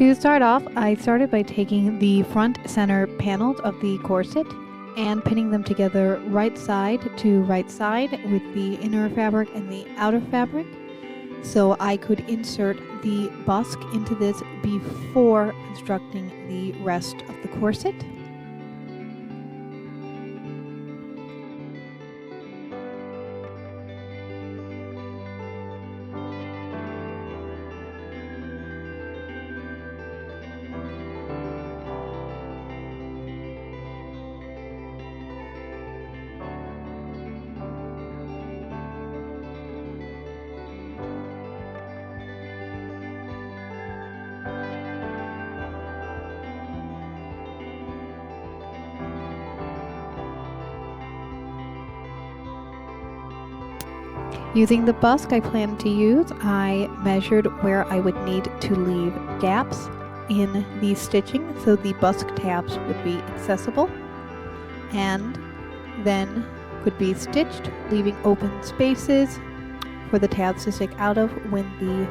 To start off, I started by taking the front center panels of the corset and pinning them together right side to right side with the inner fabric and the outer fabric, so I could insert the busk into this before constructing the rest of the corset. Using the busk I planned to use, I measured where I would need to leave gaps in the stitching so the busk tabs would be accessible, and then could be stitched, leaving open spaces for the tabs to stick out of when the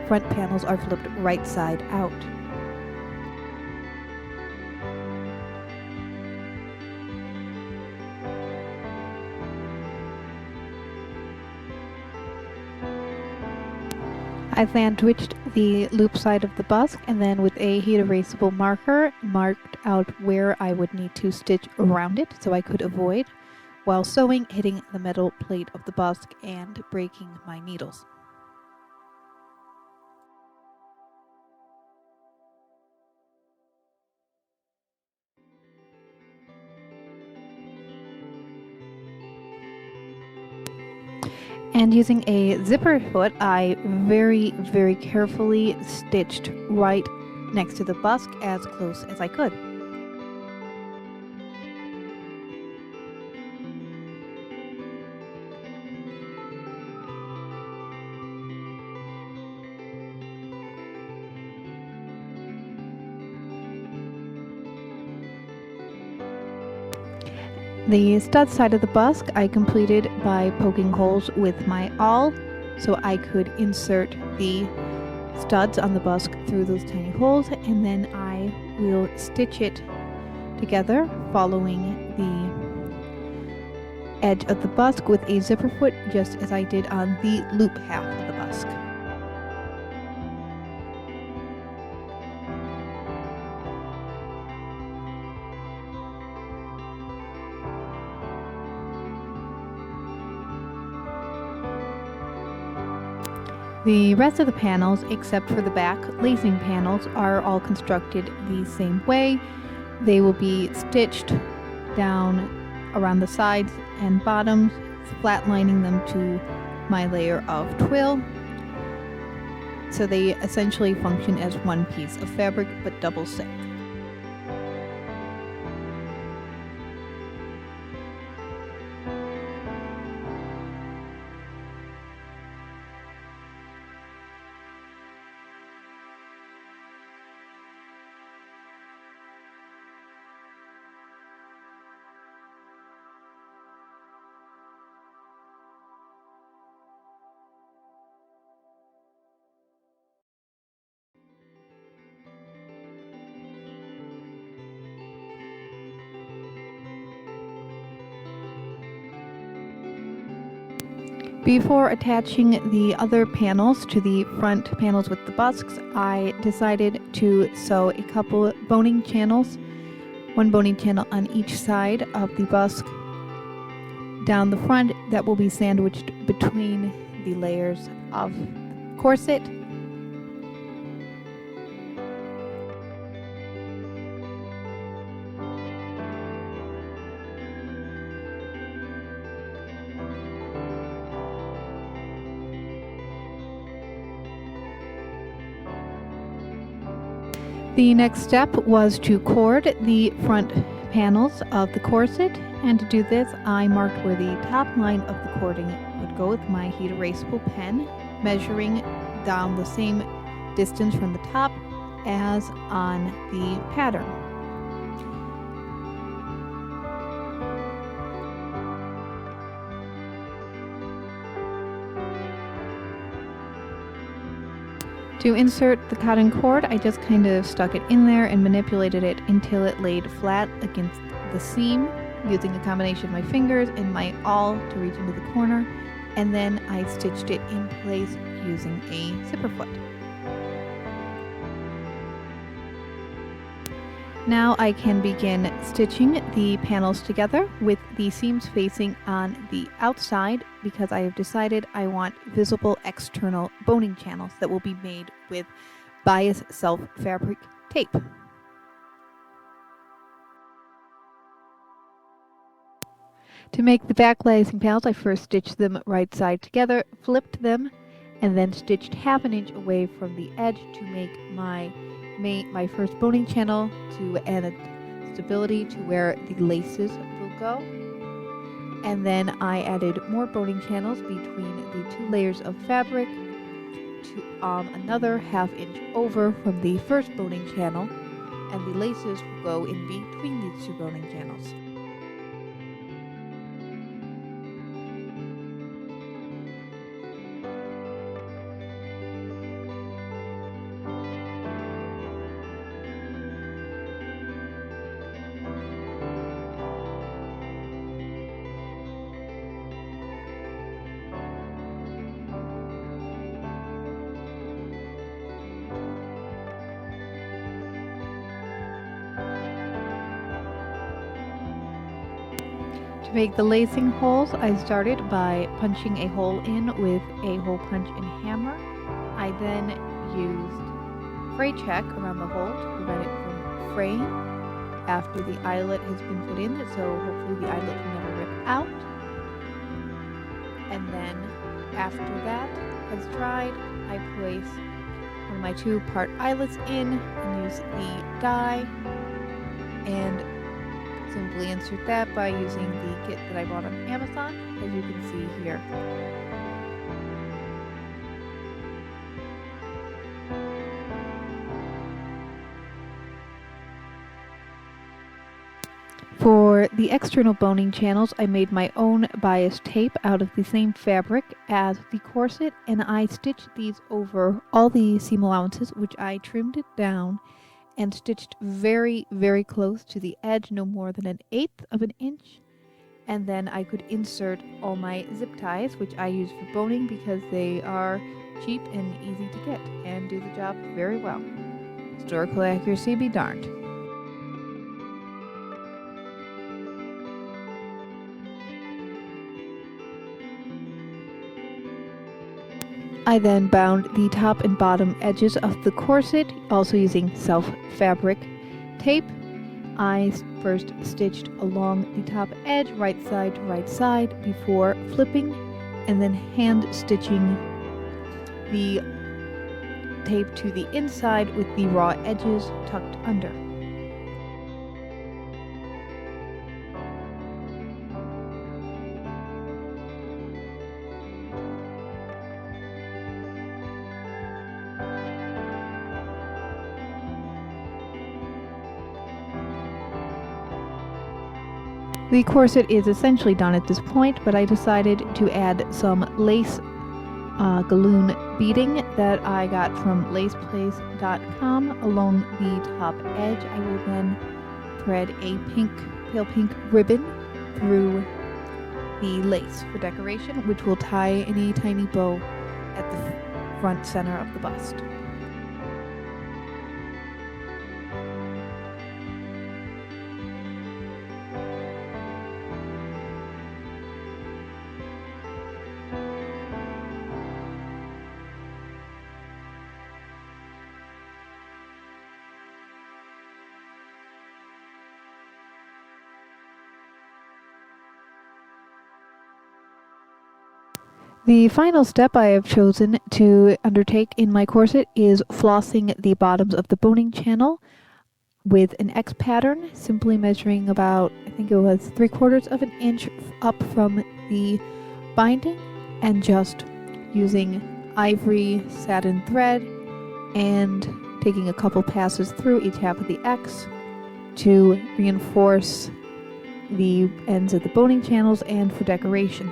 front panels are flipped right side out. I then twitched the loop side of the busk and then with a heat erasable marker marked out where I would need to stitch around it so I could avoid, while sewing, hitting the metal plate of the busk and breaking my needles. And using a zipper foot, I very carefully stitched right next to the busk as close as I could. The stud side of the busk I completed by poking holes with my awl so I could insert the studs on the busk through those tiny holes, and then I will stitch it together following the edge of the busk with a zipper foot, just as I did on the loop half of the busk. The rest of the panels, except for the back lacing panels, are all constructed the same way. They will be stitched down around the sides and bottoms, flatlining them to my layer of twill. So they essentially function as one piece of fabric, but double thick. Before attaching the other panels to the front panels with the busks, I decided to sew a couple boning channels, one boning channel on each side of the busk down the front that will be sandwiched between the layers of corset. The next step was to cord the front panels of the corset, and to do this I marked where the top line of the cording would go with my heat erasable pen, measuring down the same distance from the top as on the pattern. To insert the cotton cord, I just kind of stuck it in there and manipulated it until it laid flat against the seam, using a combination of my fingers and my awl to reach into the corner, and then I stitched it in place using a zipper foot. Now I can begin stitching the panels together with the seams facing on the outside, because I have decided I want visible external boning channels that will be made with bias self fabric tape. To make the back lacing panels, I first stitched them right side together, flipped them, and then stitched 1/2 inch away from the edge to make my first boning channel to add stability to where the laces will go. And then I added more boning channels between the 2 layers of fabric to another 1/2 inch over from the first boning channel, and the laces will go in between these 2 boning channels. To make the lacing holes, I started by punching a hole in with a hole punch and hammer. I then used fray check around the hole to prevent it from fraying after the eyelet has been put in, so hopefully the eyelet will never rip out. And then after that has dried, I place one of my 2-part eyelets in and use the die and simply insert that by using the kit that I bought on Amazon, as you can see here. For the external boning channels, I made my own bias tape out of the same fabric as the corset, and I stitched these over all the seam allowances, which I trimmed it down and stitched very, very close to the edge, no more than 1/8 of an inch. And then I could insert all my zip ties, which I use for boning because they are cheap and easy to get and do the job very well. Historical accuracy be darned. I then bound the top and bottom edges of the corset, also using self fabric tape. I first stitched along the top edge, right side to right side, before flipping, and then hand stitching the tape to the inside with the raw edges tucked under. The corset is essentially done at this point, but I decided to add some lace galloon beading that I got from laceplace.com along the top edge. I will then thread a pale pink ribbon through the lace for decoration, which will tie in a tiny bow at the front center of the bust. The final step I have chosen to undertake in my corset is flossing the bottoms of the boning channel with an X pattern, simply measuring about, I think it was 3/4 of an inch up from the binding, and just using ivory satin thread and taking a couple passes through each half of the X to reinforce the ends of the boning channels and for decoration.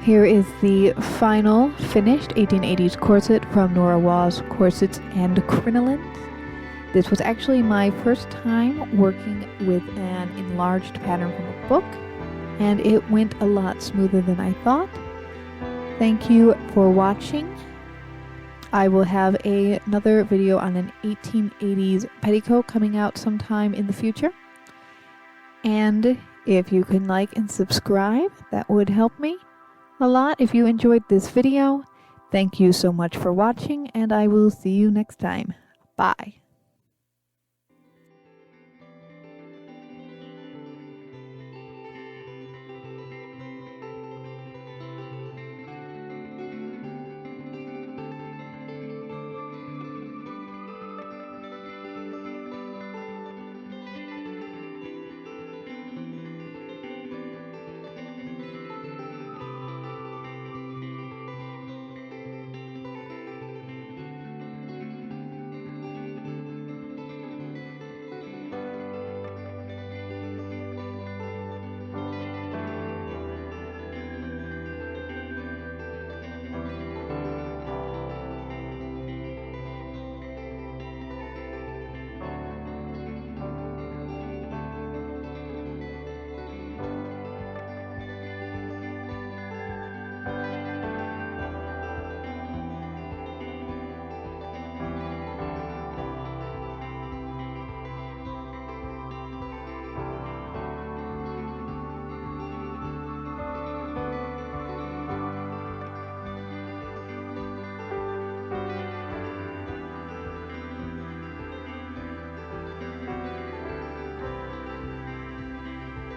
Here is the final finished 1880s corset from Nora Waugh's Corsets and Crinolines. This was actually my first time working with an enlarged pattern from a book, and it went a lot smoother than I thought. Thank you for watching. I will have another video on an 1880s petticoat coming out sometime in the future. And if you can like and subscribe, that would help me a lot if you enjoyed this video. Thank you so much for watching, and I will see you next time. Bye.